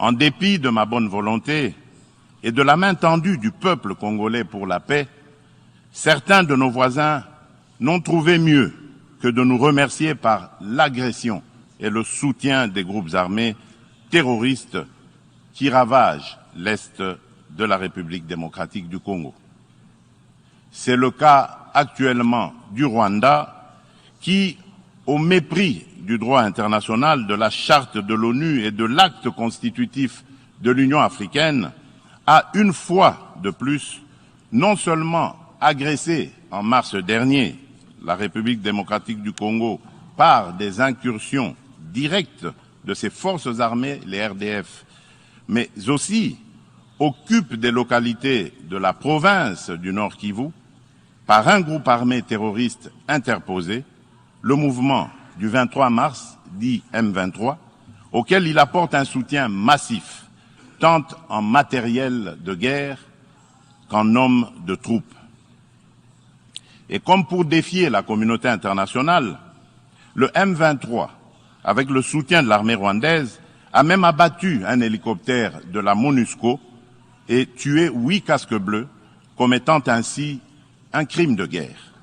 En dépit de ma bonne volonté et de la main tendue du peuple congolais pour la paix, certains de nos voisins n'ont trouvé mieux que de nous remercier par l'agression et le soutien des groupes armés terroristes qui ravagent l'Est de la République démocratique du Congo. C'est le cas actuellement du Rwanda qui, au mépris du droit international, de la charte de l'ONU et de l'acte constitutif de l'Union africaine, a une fois de plus non seulement agressé en mars dernier la République démocratique du Congo par des incursions directes de ses forces armées, les RDF, mais aussi occupe des localités de la province du Nord Kivu par un groupe armé terroriste interposé, le mouvement du 23 mars, dit M23, auquel il apporte un soutien massif, tant en matériel de guerre qu'en hommes de troupes. Et comme pour défier la communauté internationale, le M23, avec le soutien de l'armée rwandaise, a même abattu un hélicoptère de la MONUSCO et tué 8 casques bleus, commettant ainsi un crime de guerre.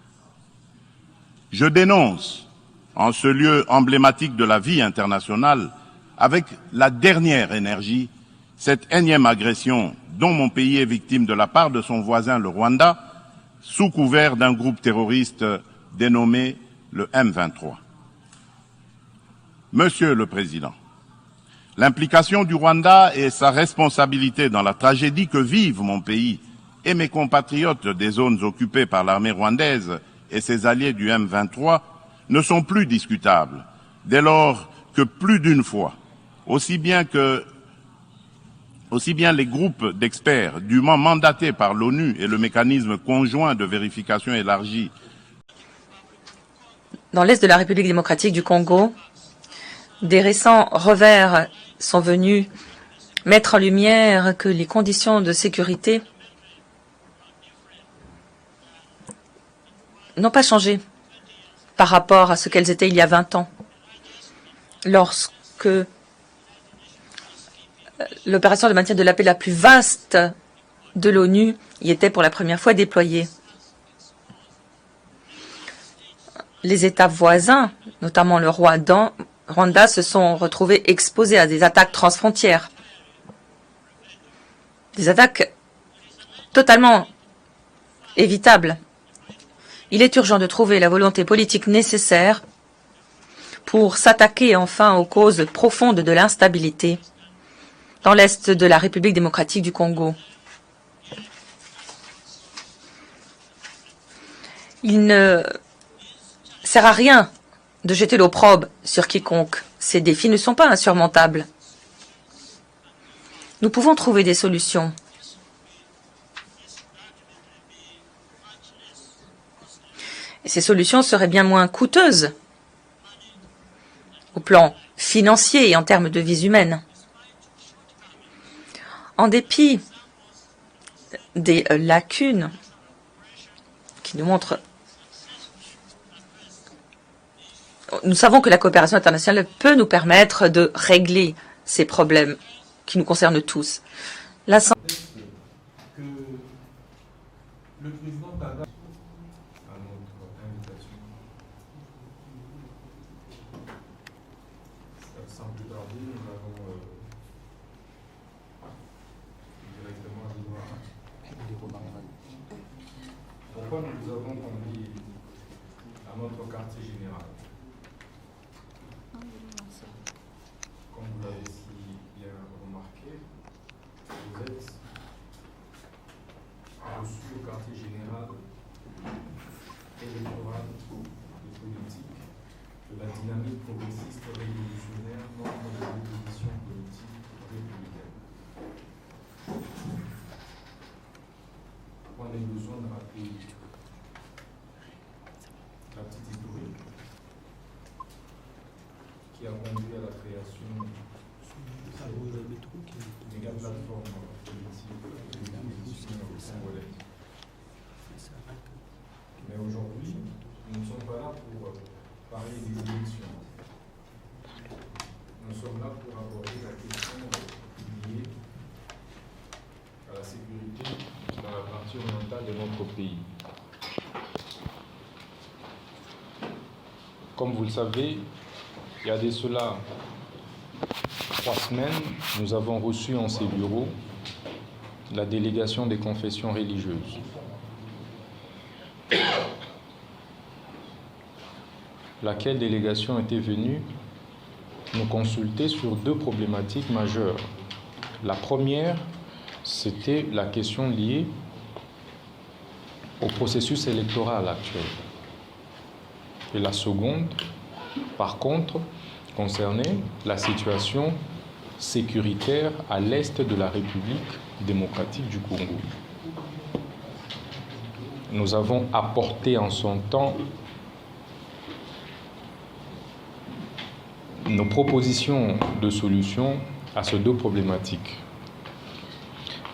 Je dénonce, en ce lieu emblématique de la vie internationale, avec la dernière énergie, cette énième agression dont mon pays est victime de la part de son voisin le Rwanda, sous couvert d'un groupe terroriste dénommé le M23. Monsieur le Président, l'implication du Rwanda et sa responsabilité dans la tragédie que vivent mon pays et mes compatriotes des zones occupées par l'armée rwandaise et ses alliés du M23 ne sont plus discutables, dès lors que plus d'une fois, aussi bien les groupes d'experts dûment mandatés par l'ONU et le mécanisme conjoint de vérification élargi. Dans l'Est de la République démocratique du Congo, des récents revers sont venus mettre en lumière que les conditions de sécurité n'ont pas changé par rapport à ce qu'elles étaient il y a 20 ans, lorsque l'opération de maintien de la paix la plus vaste de l'ONU y était pour la première fois déployée. Les États voisins, notamment le Rwanda, se sont retrouvés exposés à des attaques transfrontières. Des attaques totalement évitables. Il est urgent de trouver la volonté politique nécessaire pour s'attaquer enfin aux causes profondes de l'instabilité dans l'Est de la République démocratique du Congo. Il ne sert à rien de jeter l'opprobre sur quiconque. Ces défis ne sont pas insurmontables. Nous pouvons trouver des solutions. Et ces solutions seraient bien moins coûteuses au plan financier et en termes de vies humaines. En dépit des lacunes qui nous montrent, nous savons que la coopération internationale peut nous permettre de régler ces problèmes qui nous concernent tous. Que le président Dada à notre invitation, sans plus tarder, nous allons directement aller pourquoi nous vous avons conviés à notre quartier général. Comme vous l'avez si bien remarqué, vous êtes reçu au quartier général électoral et politique de la dynamique progressiste révolutionnaire, membre de l'opposition politique républicaine. On a besoin de rappeler la petite historique qui a conduit à la création de cette méga plateforme politique de l'opposition congolaise. Mais aujourd'hui, nous ne sommes pas là pour parler des élections. Nous sommes là pour aborder la question du partie orientale de notre pays. Comme vous le savez, il y a de cela 3 semaines, nous avons reçu en ces bureaux la délégation des confessions religieuses. Laquelle délégation était venue nous consulter sur 2 problématiques majeures. La première, c'était la question liée au processus électoral actuel. Et la seconde, par contre, concernait la situation sécuritaire à l'est de la République démocratique du Congo. Nous avons apporté en son temps nos propositions de solutions à ces 2 problématiques.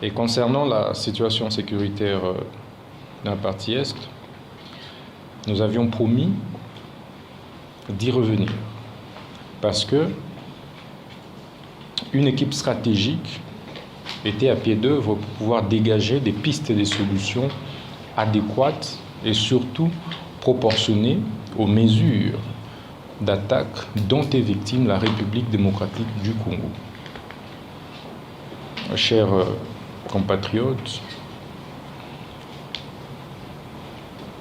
Et concernant la situation sécuritaire dans la partie Est, nous avions promis d'y revenir parce que une équipe stratégique était à pied d'œuvre pour pouvoir dégager des pistes et des solutions adéquates et surtout proportionnées aux mesures d'attaque dont est victime la République démocratique du Congo. Chers compatriotes,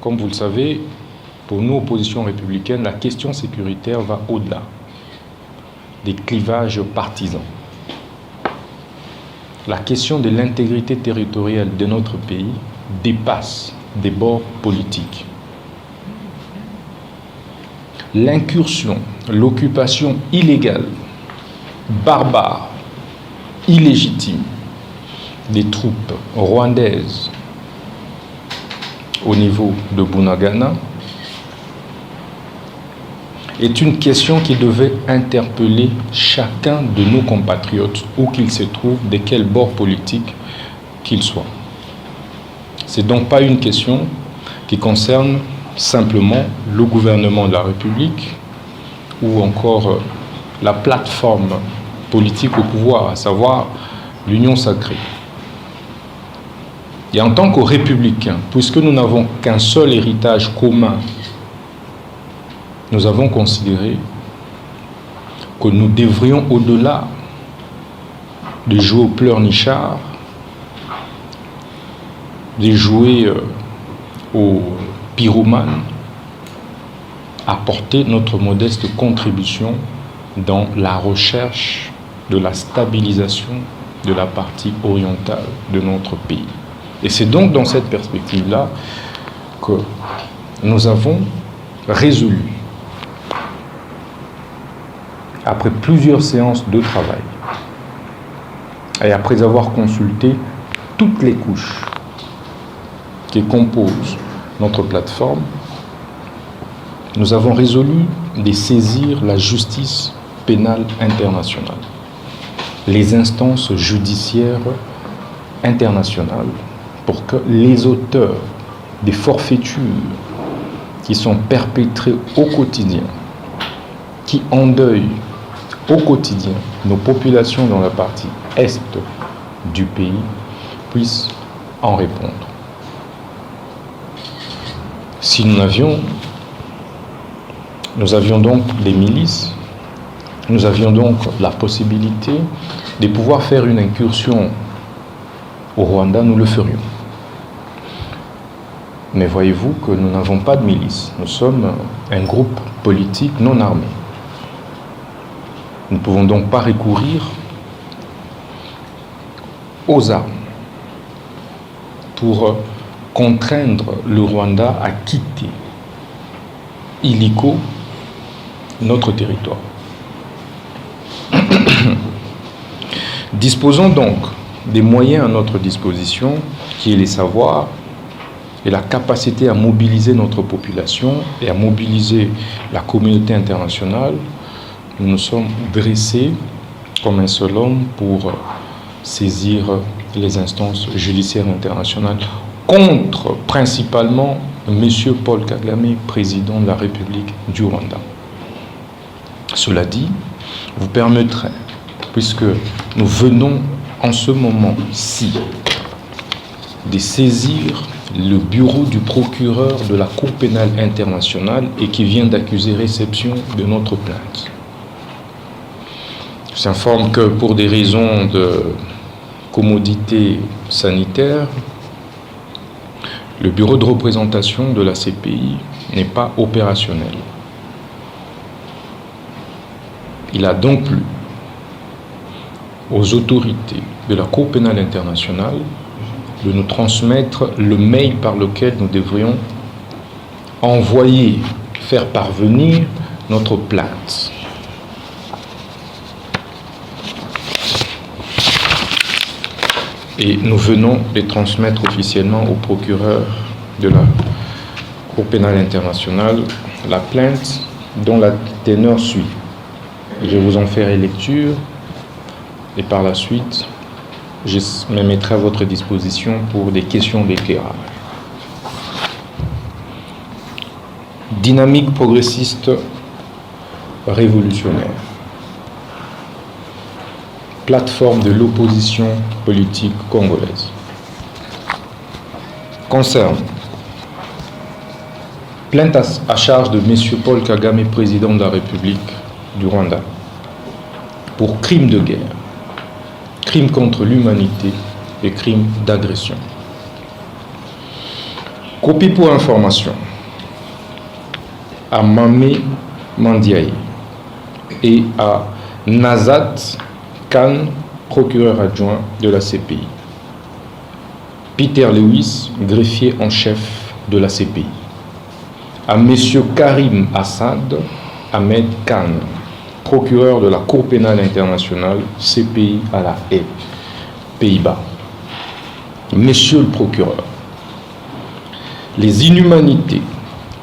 comme vous le savez, pour nous, opposition républicaine, la question sécuritaire va au-delà des clivages partisans. La question de l'intégrité territoriale de notre pays dépasse des bords politiques. L'incursion, l'occupation illégale, barbare, illégitime des troupes rwandaises au niveau de Bunagana est une question qui devait interpeller chacun de nos compatriotes, où qu'il se trouve, de quel bord politique qu'il soit. C'est donc pas une question qui concerne simplement le gouvernement de la République ou encore la plateforme politique au pouvoir, à savoir l'Union sacrée. Et en tant que républicains, puisque nous n'avons qu'un seul héritage commun, nous avons considéré que nous devrions, au-delà de jouer au pleurnichard, de jouer au pyromane, apporter notre modeste contribution dans la recherche de la stabilisation de la partie orientale de notre pays. Et c'est donc dans cette perspective-là que nous avons résolu, après plusieurs séances de travail, et après avoir consulté toutes les couches qui composent notre plateforme, nous avons résolu de saisir la justice pénale internationale, les instances judiciaires internationales, pour que les auteurs des forfaitures qui sont perpétrées au quotidien, qui endeuillent au quotidien nos populations dans la partie est du pays, puissent en répondre. Si nous avions donc des milices, nous avions donc la possibilité de pouvoir faire une incursion au Rwanda, nous le ferions. Mais voyez-vous que nous n'avons pas de milice. Nous sommes un groupe politique non armé. Nous ne pouvons donc pas recourir aux armes pour contraindre le Rwanda à quitter illico notre territoire. Disposons donc des moyens à notre disposition, qui est les savoirs et la capacité à mobiliser notre population et à mobiliser la communauté internationale. Nous nous sommes dressés comme un seul homme pour saisir les instances judiciaires internationales contre principalement M. Paul Kagame, président de la République du Rwanda. Cela dit, vous permettrez, puisque nous venons en ce moment-ci de saisir le bureau du procureur de la Cour pénale internationale et qui vient d'accuser réception de notre plainte. Je s'informe que pour des raisons de commodité sanitaire, le bureau de représentation de la CPI n'est pas opérationnel. Il a donc plu aux autorités de la Cour pénale internationale de nous transmettre le mail par lequel nous devrions faire parvenir notre plainte. Et nous venons de transmettre officiellement au procureur de la Cour pénale internationale la plainte dont la teneur suit. Je vous en ferai lecture et par la suite, je me mettrai à votre disposition pour des questions d'éclairage. Dynamique progressiste révolutionnaire. Plateforme de l'opposition politique congolaise. Concerne plainte à charge de M. Paul Kagame, président de la République du Rwanda, pour crimes de guerre, crimes contre l'humanité et crimes d'agression. Copie pour information à Mamé Mandiaye et à Nazat Khan, procureur adjoint de la CPI. Peter Lewis, greffier en chef de la CPI. À M. Karim Assad Ahmed Khan, procureur de la Cour pénale internationale, CPI à La Haye, Pays-Bas. Monsieur le procureur, les inhumanités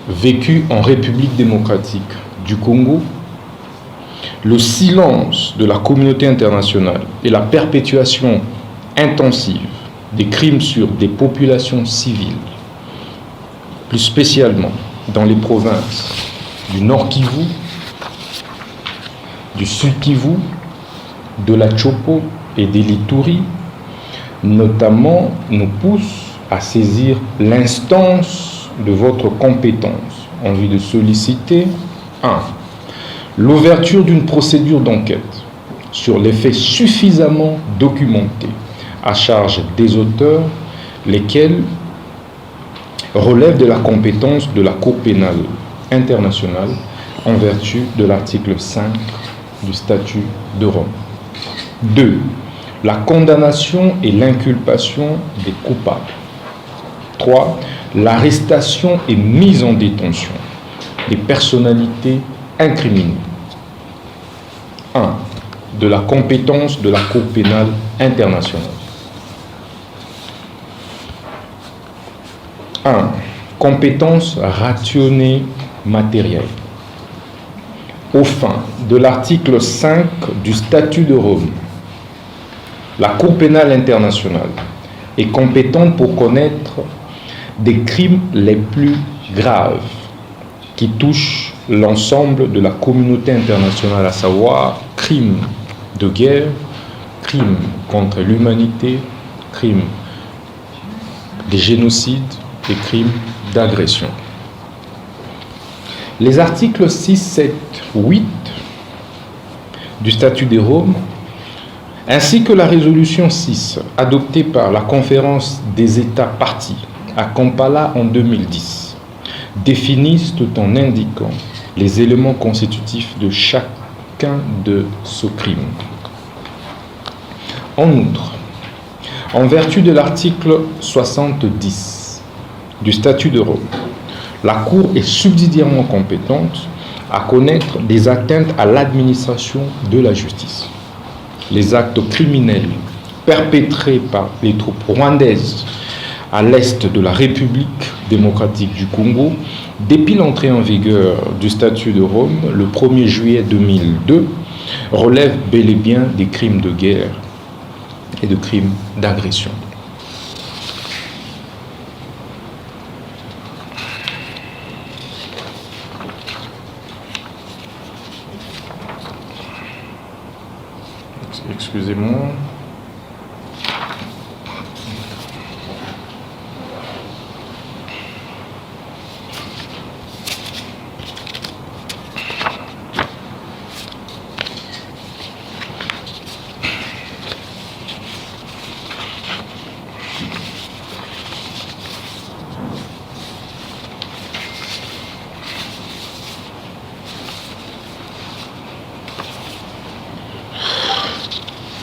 vécues en République démocratique du Congo, le silence de la communauté internationale et la perpétuation intensive des crimes sur des populations civiles, plus spécialement dans les provinces du Nord Kivu, du Sud Kivu, de la Chopo et de l'Ituri, notamment, nous poussent à saisir l'instance de votre compétence en vue de solliciter 1. L'ouverture d'une procédure d'enquête sur les faits suffisamment documentés à charge des auteurs, lesquels relèvent de la compétence de la Cour pénale internationale en vertu de l'article 5 du statut de Rome. 2. La condamnation et l'inculpation des coupables. 3. L'arrestation et mise en détention des personnalités incriminées. 1. De la compétence de la Cour pénale internationale. 1. Compétence rationnée matérielle. Aux fins de l'article 5 du statut de Rome, la Cour pénale internationale est compétente pour connaître des crimes les plus graves qui touchent l'ensemble de la communauté internationale, à savoir crimes de guerre, crimes contre l'humanité, crimes de génocide et crimes d'agression. Les articles 6, 7, 8 du statut de Rome, ainsi que la résolution 6 adoptée par la conférence des États parties à Kampala en 2010, définissent tout en indiquant les éléments constitutifs de chacun de ce crime. En outre, en vertu de l'article 70 du statut de Rome, la Cour est subsidiairement compétente à connaître des atteintes à l'administration de la justice. Les actes criminels perpétrés par les troupes rwandaises à l'est de la République démocratique du Congo, depuis l'entrée en vigueur du statut de Rome, le 1er juillet 2002, relèvent bel et bien des crimes de guerre et de crimes d'agression. Excusez-moi.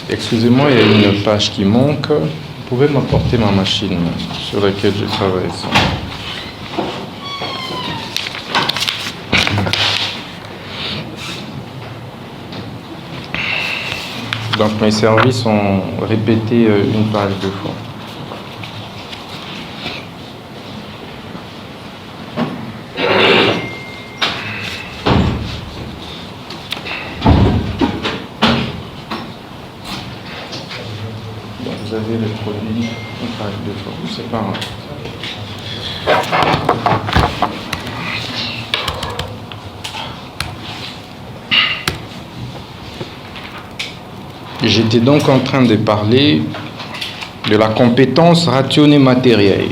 Excusez-moi, il y a une page qui manque. Vous pouvez m'apporter ma machine sur laquelle je travaille. Donc mes services ont répété une page 2 fois. Donc vous avez le produit une page 2 fois, c'est pas grave. J'étais donc en train de parler de la compétence rationnée matérielle.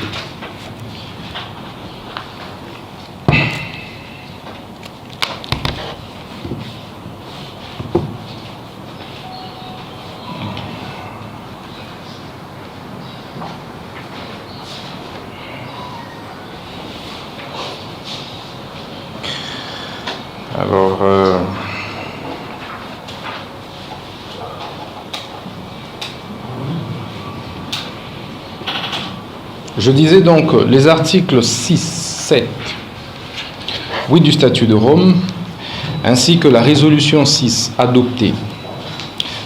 Alors, je disais donc les articles 6, 7, 8 du statut de Rome, ainsi que la résolution 6 adoptée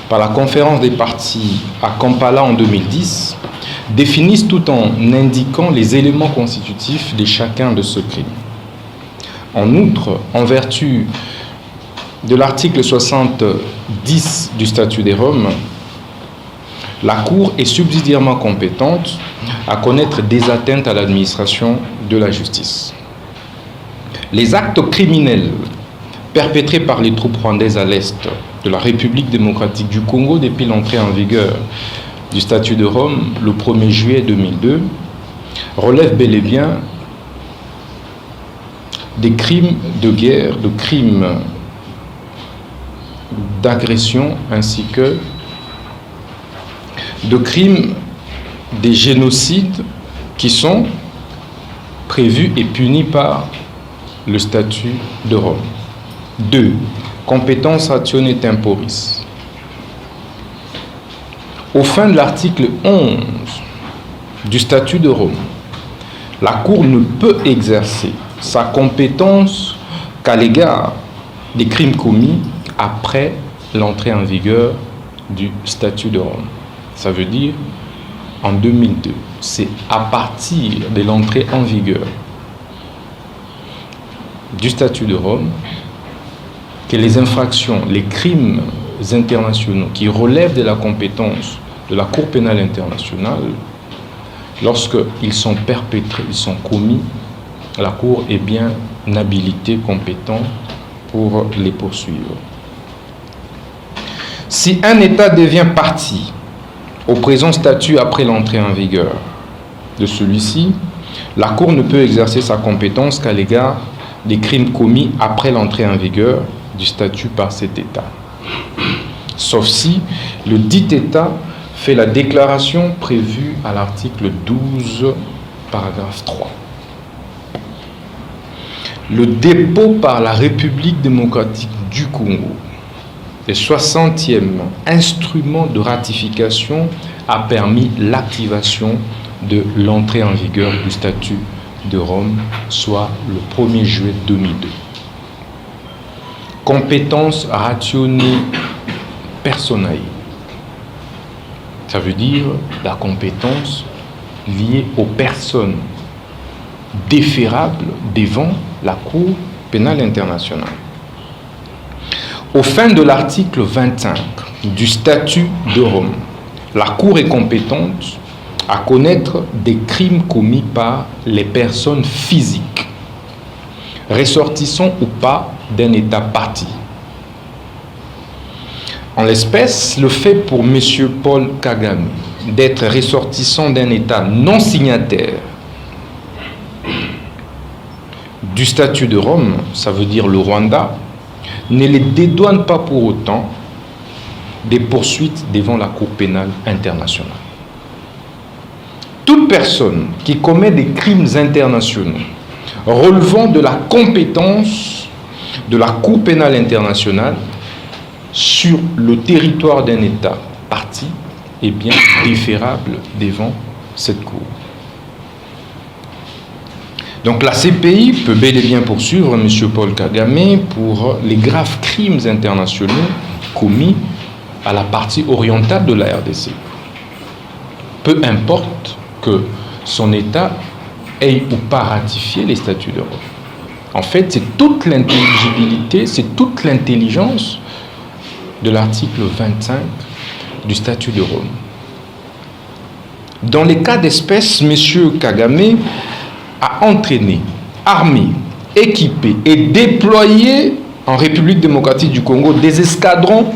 par la conférence des parties à Kampala en 2010, définissent tout en indiquant les éléments constitutifs de chacun de ce crime. En outre, en vertu de l'article 70 du statut de Rome, la Cour est subsidiairement compétente à connaître des atteintes à l'administration de la justice. Les actes criminels perpétrés par les troupes rwandaises à l'est de la République démocratique du Congo depuis l'entrée en vigueur du statut de Rome le 1er juillet 2002 relèvent bel et bien des crimes de guerre, de crimes d'agression ainsi que de crimes des génocides qui sont prévus et punis par le statut de Rome. 2. Compétence rationnée temporis. Au fin de l'article 11 du statut de Rome, la Cour ne peut exercer sa compétence qu'à l'égard des crimes commis après l'entrée en vigueur du statut de Rome. Ça veut dire en 2002. C'est à partir de l'entrée en vigueur du statut de Rome que les infractions, les crimes internationaux qui relèvent de la compétence de la Cour pénale internationale, lorsqu'ils sont perpétrés, ils sont commis, la Cour est bien habilitée, compétente pour les poursuivre. Si un État devient partie au présent statut après l'entrée en vigueur de celui-ci, la Cour ne peut exercer sa compétence qu'à l'égard des crimes commis après l'entrée en vigueur du statut par cet État. Sauf si le dit État fait la déclaration prévue à l'article 12, paragraphe 3. Le dépôt par la République démocratique du Congo le 60e instrument de ratification a permis l'activation de l'entrée en vigueur du statut de Rome, soit le 1er juillet 2002. Compétence rationnée personae. Ça veut dire la compétence liée aux personnes déférables devant la Cour pénale internationale. Au fin de l'article 25 du statut de Rome, la Cour est compétente à connaître des crimes commis par les personnes physiques, ressortissant ou pas d'un État parti. En l'espèce, le fait pour M. Paul Kagame d'être ressortissant d'un État non signataire du statut de Rome, ça veut dire le Rwanda, ne les dédouane pas pour autant des poursuites devant la Cour pénale internationale. Toute personne qui commet des crimes internationaux relevant de la compétence de la Cour pénale internationale sur le territoire d'un État parti partie est bien déférable devant cette Cour. Donc la CPI peut bel et bien poursuivre M. Paul Kagame pour les graves crimes internationaux commis à la partie orientale de la RDC. Peu importe que son État ait ou pas ratifié les statuts de Rome. En fait, c'est toute l'intelligibilité, c'est toute l'intelligence de l'article 25 du statut de Rome. Dans les cas d'espèce, M. Kagame a entraîné, armé, équipé et déployé en République démocratique du Congo des escadrons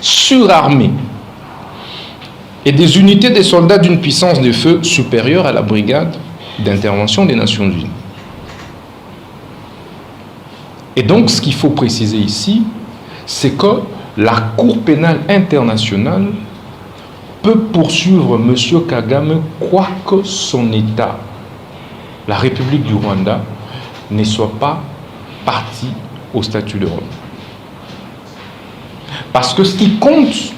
surarmés et des unités de soldats d'une puissance de feu supérieure à la brigade d'intervention des Nations Unies. Et donc, ce qu'il faut préciser ici, c'est que la Cour pénale internationale peut poursuivre M. Kagame quoique son État, la République du Rwanda, ne soit pas partie au statut de Rome. Parce que ce qui compte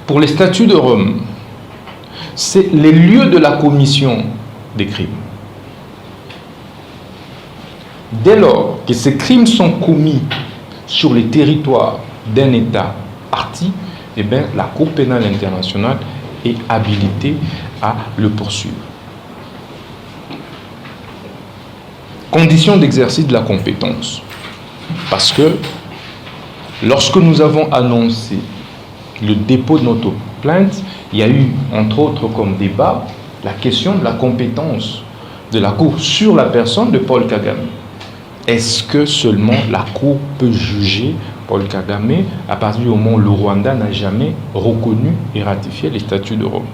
pour les statuts de Rome, c'est les lieux de la commission des crimes. Dès lors que ces crimes sont commis sur les territoires d'un État parti, eh bien, la Cour pénale internationale est habilitée à le poursuivre. Conditions d'exercice de la compétence. Parce que lorsque nous avons annoncé le dépôt de notre plainte, il y a eu, entre autres, comme débat, la question de la compétence de la Cour sur la personne de Paul Kagame. Est-ce que seulement la Cour peut juger Paul Kagame à partir du moment où le Rwanda n'a jamais reconnu et ratifié les statuts de Rome?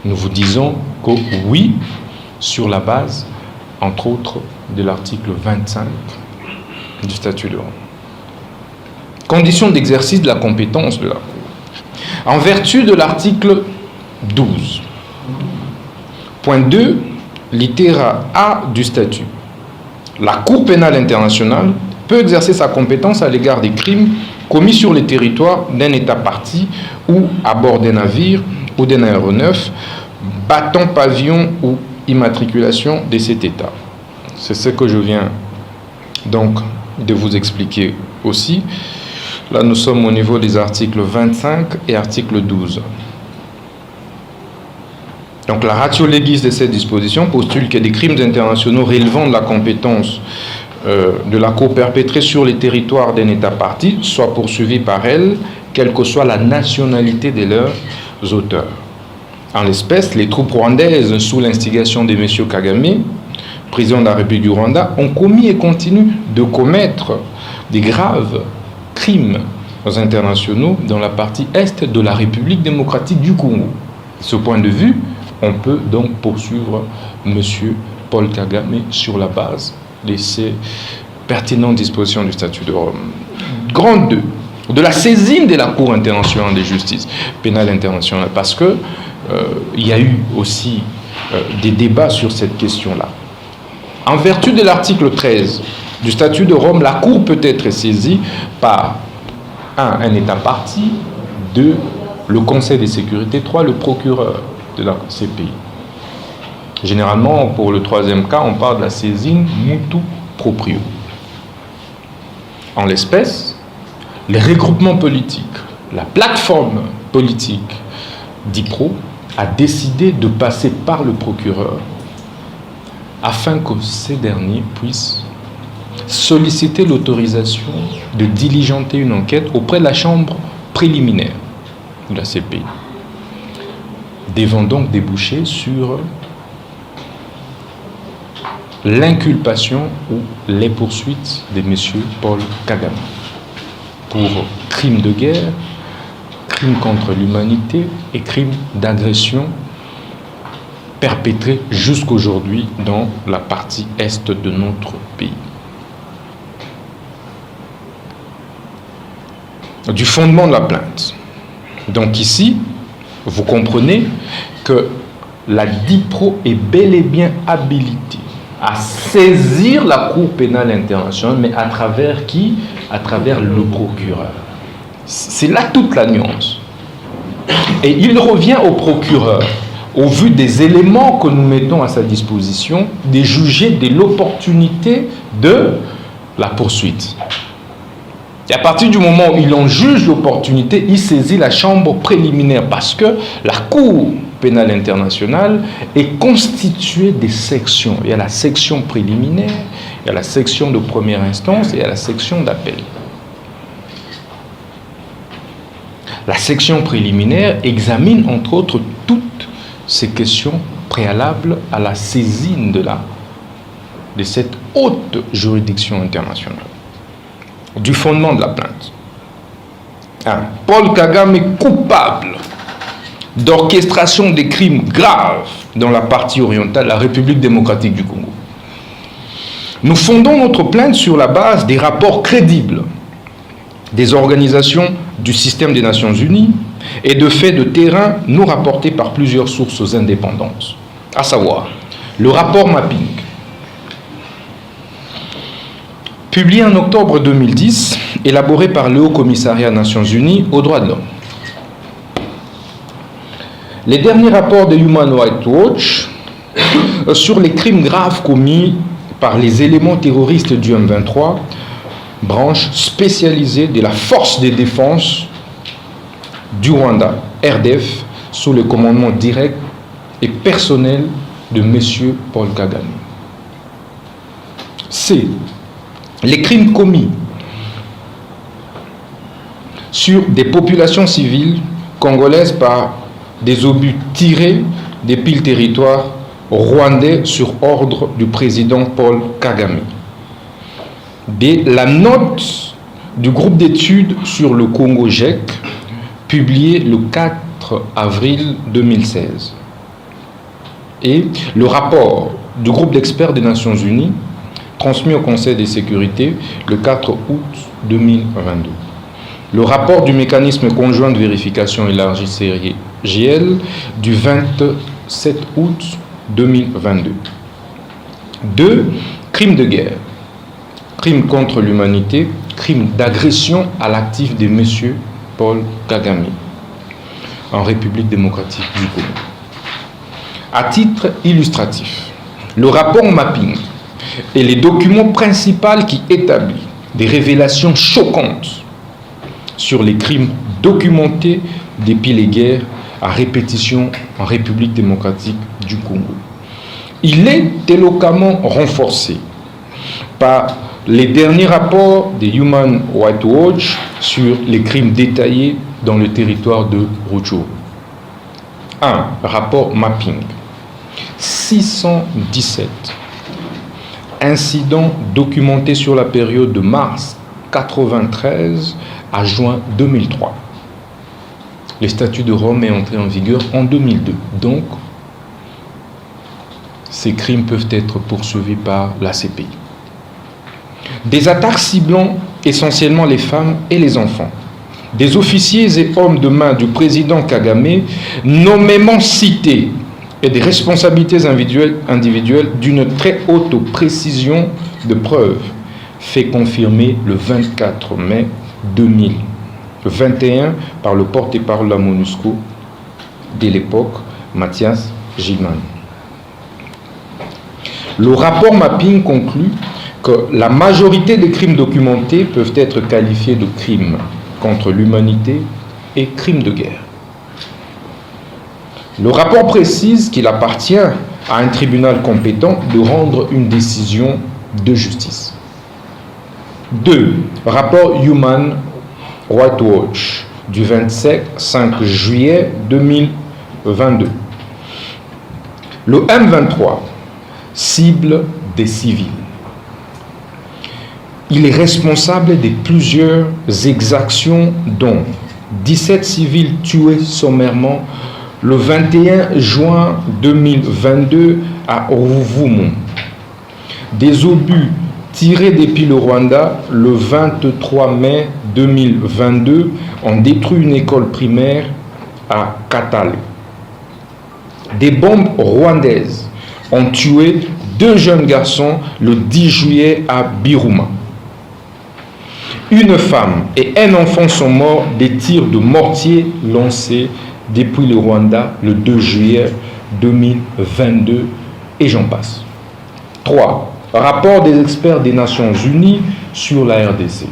Nous vous disons que oui, sur la base, entre autres, de l'article 25 du statut de Rome. Conditions d'exercice de la compétence de la Cour. En vertu de l'article 12, point 2, littéra A du statut, la Cour pénale internationale peut exercer sa compétence à l'égard des crimes commis sur les territoires d'un État parti ou à bord d'un navire ou d'un aéronef battant pavillon ou immatriculation de cet État. C'est ce que je viens donc de vous expliquer aussi. Là, nous sommes au niveau des articles 25 et article 12. Donc, la ratio legis de cette disposition postule que des crimes internationaux relevant de la compétence de la Cour perpétrés sur les territoires d'un État parti soient poursuivis par elle, quelle que soit la nationalité de leurs auteurs. En l'espèce, les troupes rwandaises, sous l'instigation de M. Kagame, président de la République du Rwanda, ont commis et continuent de commettre des graves crimes internationaux dans la partie est de la République démocratique du Congo. De ce point de vue, on peut donc poursuivre M. Paul Kagame sur la base de ces pertinentes dispositions du statut de Rome. Grand 2, de la saisine de la Cour internationale de justice pénale internationale, parce que il y a eu aussi des débats sur cette question-là. En vertu de l'article 13 du statut de Rome, la Cour peut être saisie par 1. Un État parti, 2. Le Conseil de sécurité, 3. Le procureur de la CPI. Généralement, pour le troisième cas, on parle de la saisine mutu proprio. En l'espèce, les regroupements politiques, la plateforme politique DIPRO a décidé de passer par le procureur afin que ces derniers puissent solliciter l'autorisation de diligenter une enquête auprès de la chambre préliminaire de la CPI, devant donc déboucher sur l'inculpation ou les poursuites de M. Paul Kagame pour crimes de guerre, crimes contre l'humanité et crimes d'agression perpétrés jusqu'aujourd'hui dans la partie est de notre pays. Du fondement de la plainte. Donc ici, vous comprenez que la DIPRO est bel et bien habilitée à saisir la Cour pénale internationale, mais à travers qui? À travers le procureur. C'est là toute la nuance. Et il revient au procureur, au vu des éléments que nous mettons à sa disposition, de juger de l'opportunité de la poursuite. Et à partir du moment où il en juge l'opportunité, il saisit la chambre préliminaire parce que la Cour pénale internationale est constituée des sections. Il y a la section préliminaire, il y a la section de première instance et il y a la section d'appel. La section préliminaire examine entre autres toutes ces questions préalables à la saisine de cette haute juridiction internationale. Du fondement de la plainte. Paul Kagame est coupable d'orchestration des crimes graves dans la partie orientale de la République démocratique du Congo. Nous fondons notre plainte sur la base des rapports crédibles des organisations du système des Nations Unies et de faits de terrain nous rapportés par plusieurs sources indépendantes, à savoir le rapport Mapping, publié en octobre 2010, élaboré par le Haut Commissariat des Nations Unies aux droits de l'homme. Les derniers rapports de Human Rights Watch sur les crimes graves commis par les éléments terroristes du M23, branche spécialisée de la force de défense du Rwanda, RDF, sous le commandement direct et personnel de M. Paul Kagame. C. Les crimes commis sur des populations civiles congolaises par des obus tirés depuis le territoire rwandais sur ordre du président Paul Kagame. D. La note du groupe d'études sur le Congo GEC, publiée le 4 avril 2016. Et le rapport du groupe d'experts des Nations Unies, transmis au Conseil de sécurité le 4 août 2022. Le rapport du mécanisme conjoint de vérification élargi CRGL du 27 août 2022. 2. Crimes de guerre, crimes contre l'humanité, crimes d'agression à l'actif de M. Paul Kagame en République démocratique du Congo. À titre illustratif, le rapport Mapping est le document principal qui établit des révélations choquantes sur les crimes documentés depuis les guerres à répétition en République démocratique du Congo. Il est éloquemment renforcé par les derniers rapports des Human Rights Watch sur les crimes détaillés dans le territoire de Rutshuru. 1. Rapport Mapping. 617 incidents documentés sur la période de mars 1993 à juin 2003. Le statut de Rome est entré en vigueur en 2002. Donc, ces crimes peuvent être poursuivis par la CPI. Des attaques ciblant essentiellement les femmes et les enfants. Des officiers et hommes de main du président Kagame nommément cités et des responsabilités individuelles d'une très haute précision de preuves, fait confirmer le 24 mai 2021 par le porte-parole de la MONUSCO de l'époque, Mathias Gilman. Le rapport Mapping conclut que la majorité des crimes documentés peuvent être qualifiés de crimes contre l'humanité et crimes de guerre. Le rapport précise qu'il appartient à un tribunal compétent de rendre une décision de justice. 2. Rapport Human Rights Watch du 25 juillet 2022. Le M23 cible des civils. Il est responsable de plusieurs exactions dont 17 civils tués sommairement le 21 juin 2022 à Ruvumu. Des obus tirés depuis le Rwanda le 23 mai 2022 ont détruit une école primaire à Katale. Des bombes rwandaises ont tué 2 jeunes garçons le 10 juillet à Biruma. Une femme et un enfant sont morts des tirs de mortier lancés depuis le Rwanda le 2 juillet 2022 et j'en passe. 3. Rapport des experts des Nations Unies sur la RDC.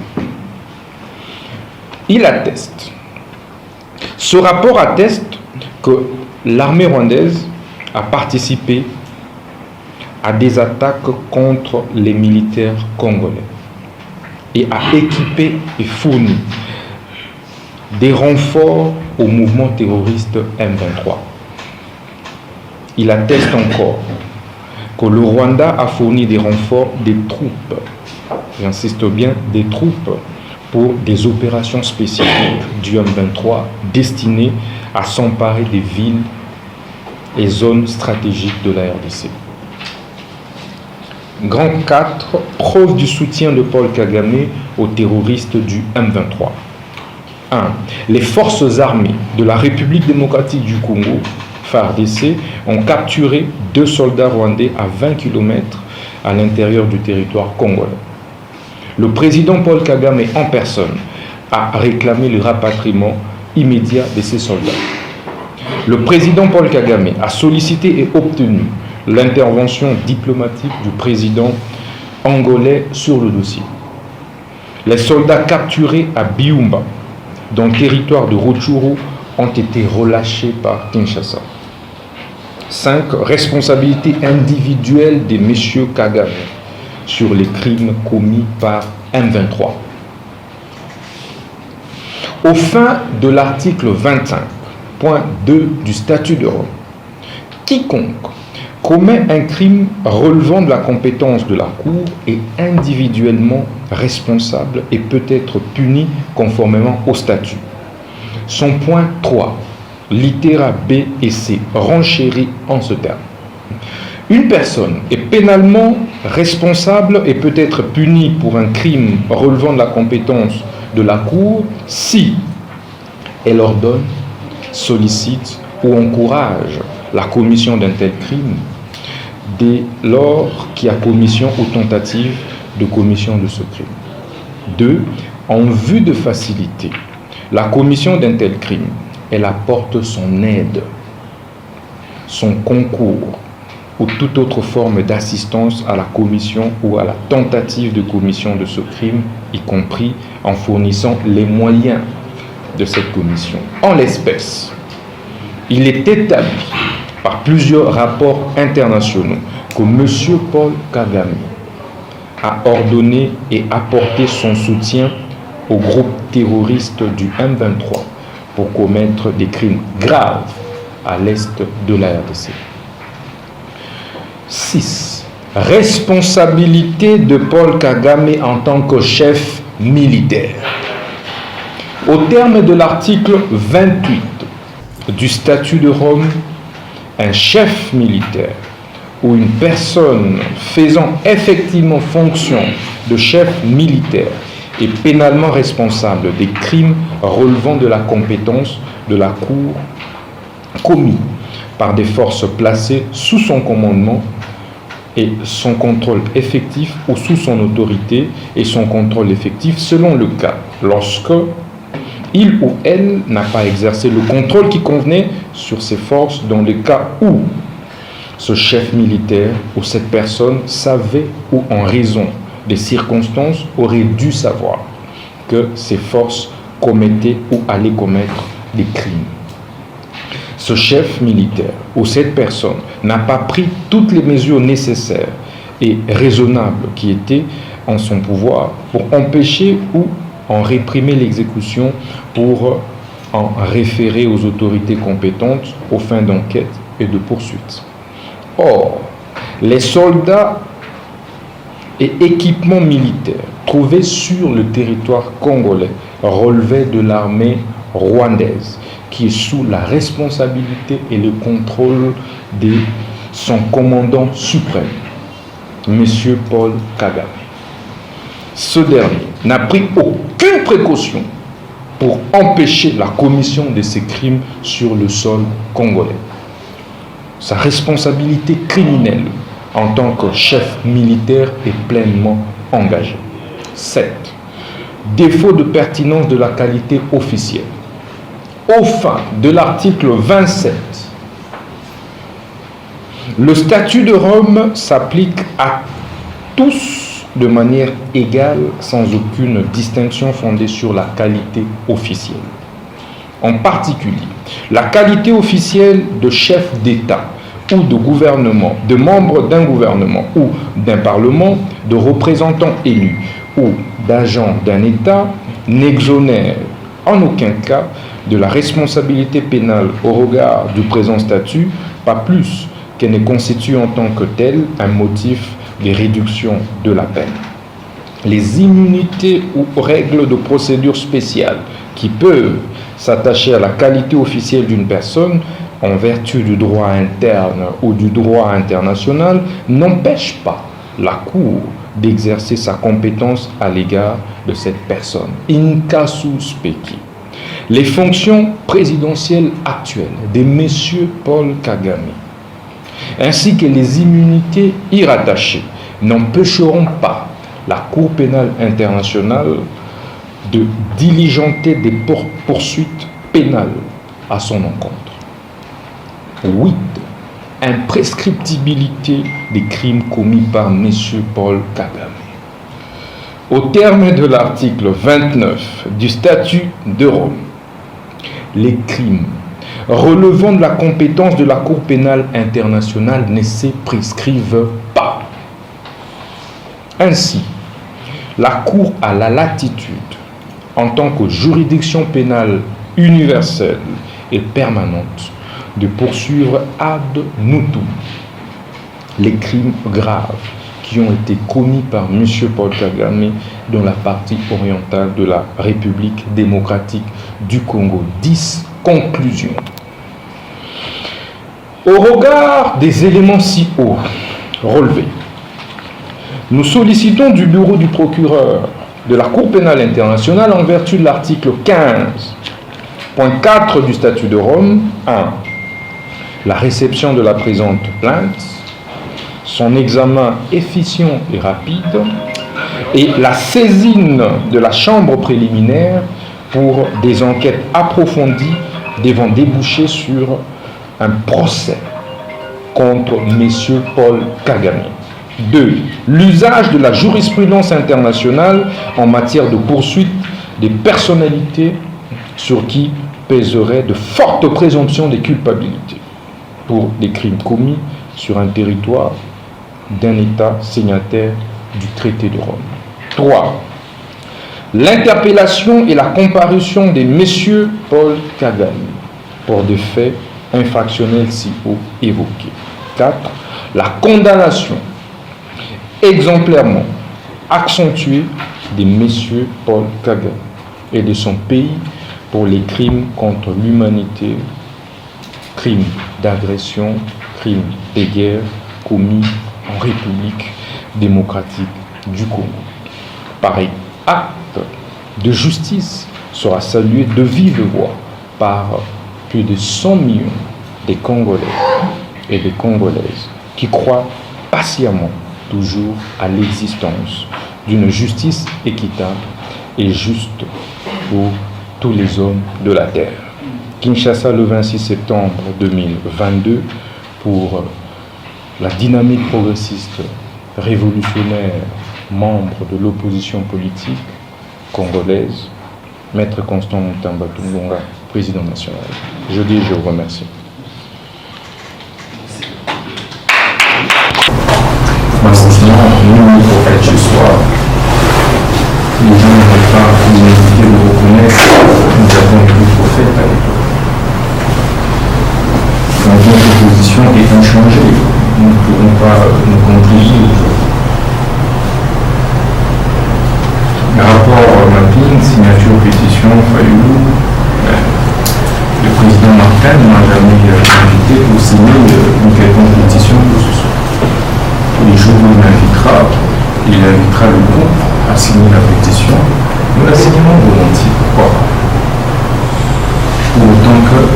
Ce rapport atteste que l'armée rwandaise a participé à des attaques contre les militaires congolais et a équipé et fourni des renforts au mouvement terroriste M23. Il atteste encore que le Rwanda a fourni des renforts, des troupes, j'insiste bien, des troupes pour des opérations spécifiques du M23 destinées à s'emparer des villes et zones stratégiques de la RDC. Grand 4, preuve du soutien de Paul Kagame aux terroristes du M23. 1. Les forces armées de la République démocratique du Congo, FARDC, ont capturé 2 soldats rwandais à 20 km à l'intérieur du territoire congolais. Le président Paul Kagame en personne a réclamé le rapatriement immédiat de ces soldats. Le président Paul Kagame a sollicité et obtenu l'intervention diplomatique du président angolais sur le dossier. Les soldats capturés à Biumba, dans le territoire de Rutshuru, ont été relâchés par Kinshasa. 5. Responsabilité individuelle des messieurs Kagame sur les crimes commis par M23. Au fin de l'article 25.2 du statut de Rome, quiconque commet un crime relevant de la compétence de la Cour est individuellement responsable et peut être puni conformément au statut. Son point 3, littéra B et C, renchérit en ce terme. Une personne est pénalement responsable et peut être punie pour un crime relevant de la compétence de la Cour si elle ordonne, sollicite ou encourage la commission d'un tel crime dès lors qu'il y a commission ou tentative de commission de ce crime. 2. En vue de faciliter la commission d'un tel crime, elle apporte son aide, son concours ou toute autre forme d'assistance à la commission ou à la tentative de commission de ce crime, y compris en fournissant les moyens de cette commission. En l'espèce, il est établi par plusieurs rapports internationaux que M. Paul Kagame a ordonné et apporté son soutien au groupe terroriste du M23 pour commettre des crimes graves à l'est de la RDC. 6. Responsabilité de Paul Kagame en tant que chef militaire. Au terme de l'article 28 du statut de Rome, un chef militaire ou une personne faisant effectivement fonction de chef militaire est pénalement responsable des crimes relevant de la compétence de la Cour commis par des forces placées sous son commandement et son contrôle effectif ou sous son autorité et son contrôle effectif selon le cas, lorsque il ou elle n'a pas exercé le contrôle qui convenait sur ces forces dans le cas où ce chef militaire ou cette personne savait ou en raison des circonstances aurait dû savoir que ces forces commettaient ou allaient commettre des crimes. Ce chef militaire ou cette personne n'a pas pris toutes les mesures nécessaires et raisonnables qui étaient en son pouvoir pour empêcher ou en réprimer l'exécution, pour en référer aux autorités compétentes aux fins d'enquête et de poursuite. Or, les soldats et équipements militaires trouvés sur le territoire congolais relevaient de l'armée rwandaise, qui est sous la responsabilité et le contrôle de son commandant suprême, M. Paul Kagame. Ce dernier n'a pris aucune précaution pour empêcher la commission de ces crimes sur le sol congolais. Sa responsabilité criminelle en tant que chef militaire est pleinement engagée. 7. Défaut de pertinence de la qualité officielle. aux fins de l'article 27, le statut de Rome s'applique à tous de manière égale, sans aucune distinction fondée sur la qualité officielle. En particulier, la qualité officielle de chef d'État ou de gouvernement, de membre d'un gouvernement ou d'un parlement, de représentant élu ou d'agent d'un État n'exonère en aucun cas de la responsabilité pénale au regard du présent statut, pas plus qu'elle ne constitue en tant que telle un motif de réduction de la peine. Les immunités ou règles de procédure spéciale qui peuvent s'attacher à la qualité officielle d'une personne en vertu du droit interne ou du droit international n'empêchent pas la Cour d'exercer sa compétence à l'égard de cette personne. In casu specie. Les fonctions présidentielles actuelles de M. Paul Kagame, ainsi que les immunités y rattachées, n'empêcheront pas la Cour pénale internationale de diligenter des poursuites pénales à son encontre. 8. Imprescriptibilité des crimes commis par M. Paul Kagame. Au terme de l'article 29 du statut de Rome, les crimes relevant de la compétence de la Cour pénale internationale ne se prescrivent pas. Ainsi, la Cour a la latitude, en tant que juridiction pénale universelle et permanente, de poursuivre ad nutum les crimes graves qui ont été commis par M. Paul Kagame dans la partie orientale de la République démocratique du Congo. 10. Conclusion. Au regard des éléments si hauts relevés, nous sollicitons du bureau du procureur de la Cour pénale internationale, en vertu de l'article 15.4 du statut de Rome, 1. La réception de la présente plainte, son examen efficient et rapide, et la saisine de la chambre préliminaire pour des enquêtes approfondies devant déboucher sur un procès contre M. Paul Kagame. 2. L'usage de la jurisprudence internationale en matière de poursuite des personnalités sur qui pèseraient de fortes présomptions de culpabilité pour des crimes commis sur un territoire d'un État signataire du traité de Rome. 3. L'interpellation et la comparution de M. Paul Kagame pour des faits infractionnels si haut évoqués. 4. La condamnation exemplairement accentuée de M. Paul Kagame et de son pays pour les crimes contre l'humanité, crimes d'agression, crimes de guerre commis en République démocratique du Congo. Pareil acte de justice sera salué de vive voix par plus de 100 millions de Congolais et de Congolaises qui croient patiemment toujours à l'existence d'une justice équitable et juste pour tous les hommes de la terre. Kinshasa, le 26 septembre 2022, pour la dynamique progressiste révolutionnaire, membre de l'opposition politique congolaise, Maître Constant Mutamba Tunganga, président national. Je vous remercie. Moi, franchement, nous, les prophètes ce soir, les gens n'avaient pas l'humilité de reconnaître que nous avons été prophètes à l'époque. Donc notre position est inchangée. Nous ne pourrons pas nous contredire. Rapport mapping, signature, pétition, Fayou, le président Martin ne m'a jamais invité pour signer une quelconque pétition que ce soit. Les jours où il m'invitera, il invitera le groupe à signer la pétition. Nous la signerons volontiers. Pourquoi pas? Pour autant que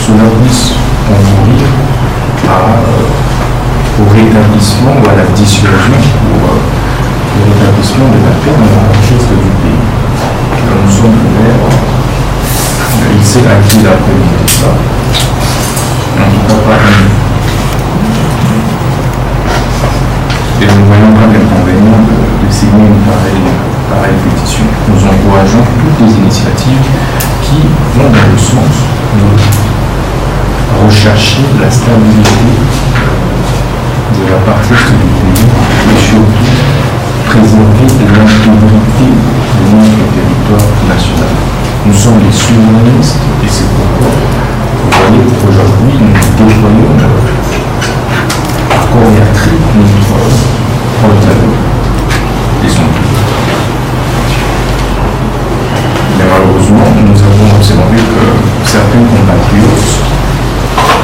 cela puisse concourir au rétablissement ou à la dissuasion pour le rétablissement de la paix dans le contexte du pays. Nous sommes ouverts il s'est acquis l'après-midi de ça. En tout cas, pas une. Et nous ne voyons pas l'inconvénient de signer une pareille pétition. Nous encourageons toutes les initiatives qui vont dans le sens de rechercher la stabilité de la partie du pays et surtout préserver l'intégrité de notre territoire national. Nous sommes les souverainistes et c'est pourquoi vous voyez qu'aujourd'hui nous déployons à corps et à cri notre porte-à-dos et son tour. Mais malheureusement, nous avons observé que certains compatriotes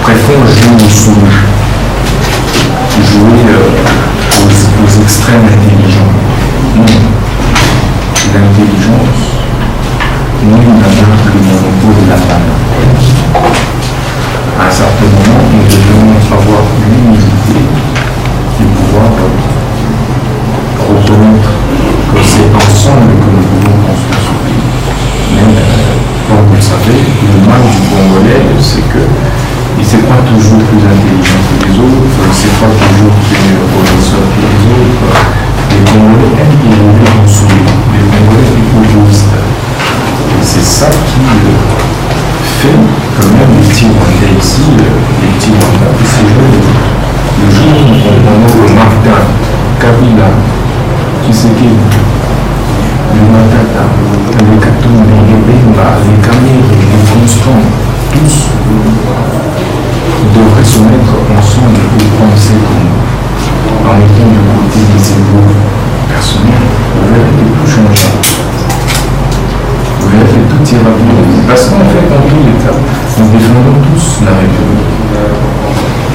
préfèrent jouer au souris, jouer aux extrêmes intelligents. Non, l'intelligence, nous n'avons plus le monopole de la femme. À un certain moment, nous devons avoir l'humilité de pouvoir reconnaître que c'est ensemble que nous pouvons construire ce pays. Mais, comme vous le savez, le mal du Congolais, c'est que il ne s'est pas toujours plus intelligent que les autres, il ne s'est pas toujours plus connaisseur que les autres. Les Congolais aiment évoluer en souris, les Congolais égoïstes. Et c'est ça qui fait que même les petits Rwandais ici, les petits Rwandais, c'est le jour où on a le Martin, Kabila, Tshisekedi, le Matata, les Katumbi, les Bemba, les Kamiri, les Constant, tous devraient se mettre ensemble et penser comme en mettant de côté des égos personnels, vous verrez que tout changera. Vous verrez que tout ira bien. Parce qu'en fait, dans tous les cas, nous défendons tous la République.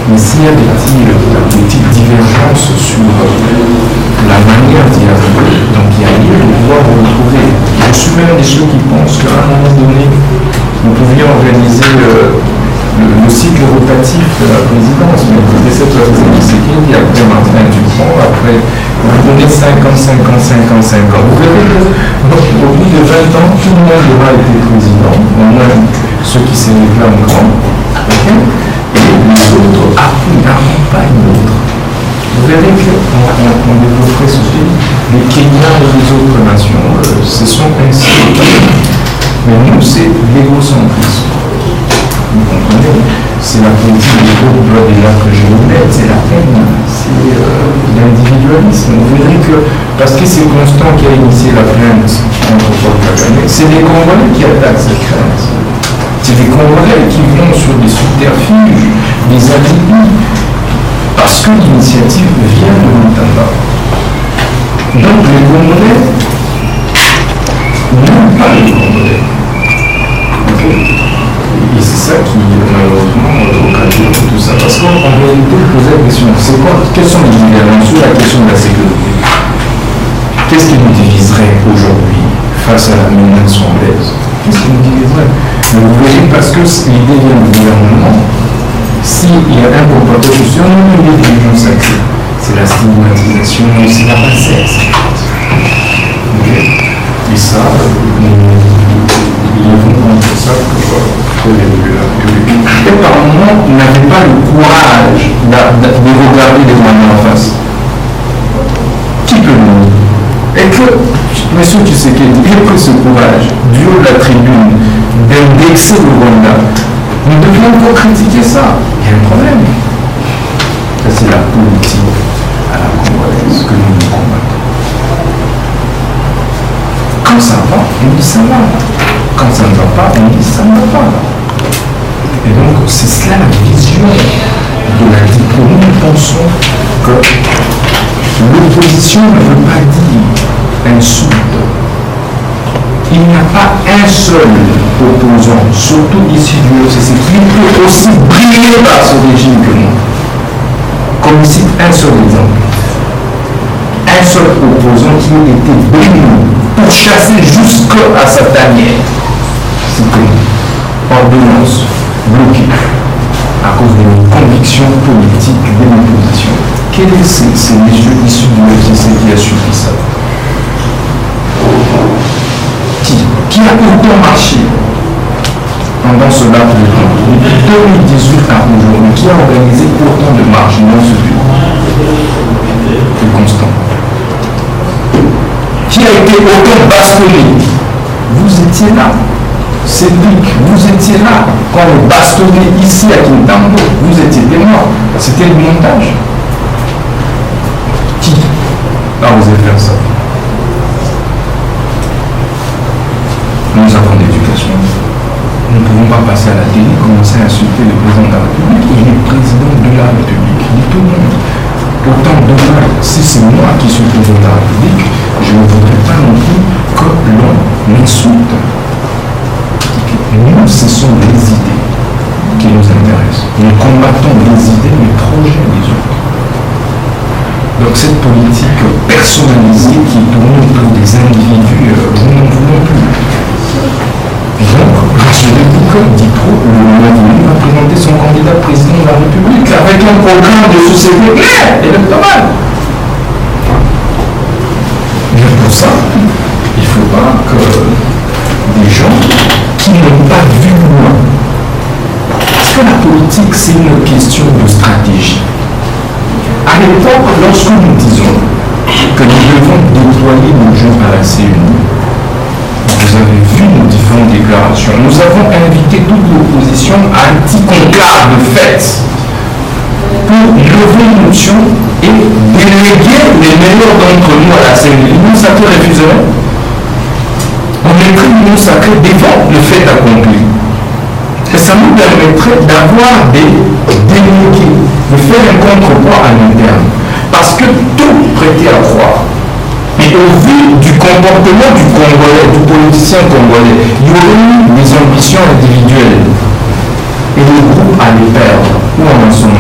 Mais s'il y a des petites divergences sur la manière d'y arriver, donc il y a lieu de pouvoir retrouver. Je suis même des ceux qui pensent qu'à un moment donné, nous pouvions organiser le cycle rotatif de la présidence, mais écoutez, cette présidence, c'est qu'il y a après Martin Dupont, après vous donnez 5 ans, 5 ans, 5 ans, 5 ans. Vous verrez qu'au bout de 20 ans, tout le monde aura été président, au moins ceux qui se réclament grands, okay? Et les autres n'arrivent pas une autre. Vous verrez qu'on développerait ce pays. Les Kenyans et les autres nations, ce sont ainsi. Mais nous, c'est l'égocentrisme. Vous comprenez? C'est la politique des gros blocs des lacs que je vous mets, c'est la haine, c'est l'individualisme. Vous verrez que, parce que c'est Constant qui a initié la plainte contre Paul Kagame, c'est les Congolais qui attaquent cette crainte. C'est des Congolais qui vont sur des subterfuges, des alibis, parce que l'initiative vient de Moutamba. Donc les Congolais n'aiment pas les Congolais. Okay. Et c'est ça qui, malheureusement, occasionne tout ça. Parce qu'en réalité, poser la question, c'est quoi, quels sont les différences sur la question de la sécurité? Qu'est-ce qui nous diviserait aujourd'hui face à la menace anglaise? Qu'est-ce qui nous diviserait? Vous voyez, parce que l'idée vient du gouvernement, s'il y a un comportement social, non, il y a des gens sacrés. C'est la stigmatisation, c'est la bassesse. Okay. Et ça, ils vont contre ça pour l'évoluer. Et par moment, ils n'avaient pas le courage de regarder les moyens en face. Qui peut le dire? Et que, M. Tshisekedi, il a pris ce courage, du haut de la tribune, d'indexer le Rwanda. Nous devions encore critiquer ça. Il y a un problème. Ça, c'est la politique à la congolaise que nous nous combattons. Quand ça va, on dit ça va. Quand ça ne va pas, on dit ça ne va pas. Et donc, c'est cela la vision de la diplomatie. Nous pensons que l'opposition ne veut pas dire insulte. Il n'y a pas un seul opposant, surtout ici du OCC, qui peut aussi briller par ce régime que nous. Comme ici, un seul exemple. Un seul opposant qui a été brillant pour chasser jusqu'à sa tanière. C'est que ordonnance bloquée à cause de nos convictions politiques de l'opposition. Quel est ces messieurs issus du OCC qui a subi ça? Qui a pourtant marché pendant ce laps de temps, depuis 2018 à aujourd'hui, qui a organisé autant de marches dans ce but de Constant, qui a été autant bastonné. Vous étiez là. Cédric, vous étiez là. Quand on bastonnait ici à Kintambo, vous étiez témoin. C'était le montage. Qui a osé faire ça? Nous avons d'éducation. Nous ne pouvons pas passer à la télé, commencer à insulter le président de la République. Il est président de la République. Il est tout le monde. Autant demain, si c'est moi qui suis président de la République, je ne voudrais pas non plus que l'on m'insulte. Nous, ce sont les idées qui nous intéressent. Nous combattons les idées, les projets des autres. Donc cette politique personnalisée qui tourne autour des individus, nous n'en voulons plus. Donc, rassurez-vous que Dipro, le mois venu, va présenter son candidat président de la République avec un programme de société électorale. Mais pour ça, il ne faut pas que des gens qui n'ont pas vu loin. Parce que la politique, c'est une question de stratégie. À l'époque, lorsque nous disons que nous devons déployer nos jeux à la CNU, vous avez vu nos différentes déclarations. Nous avons invité toute l'opposition à un petit conclave de fête pour lever une motion et déléguer les meilleurs d'entre nous à la CNU. L'Union sacrée refuserait. On mettrait l'Union sacrée devant le fait accompli. Et ça nous permettrait d'avoir des délégués, de faire un contrepoids à l'interne. Parce que tout prêtait à croire. Et au vu du comportement du Congolais, du politicien congolais, il y aurait eu des ambitions individuelles. Et le groupe allait perdre. Où en sont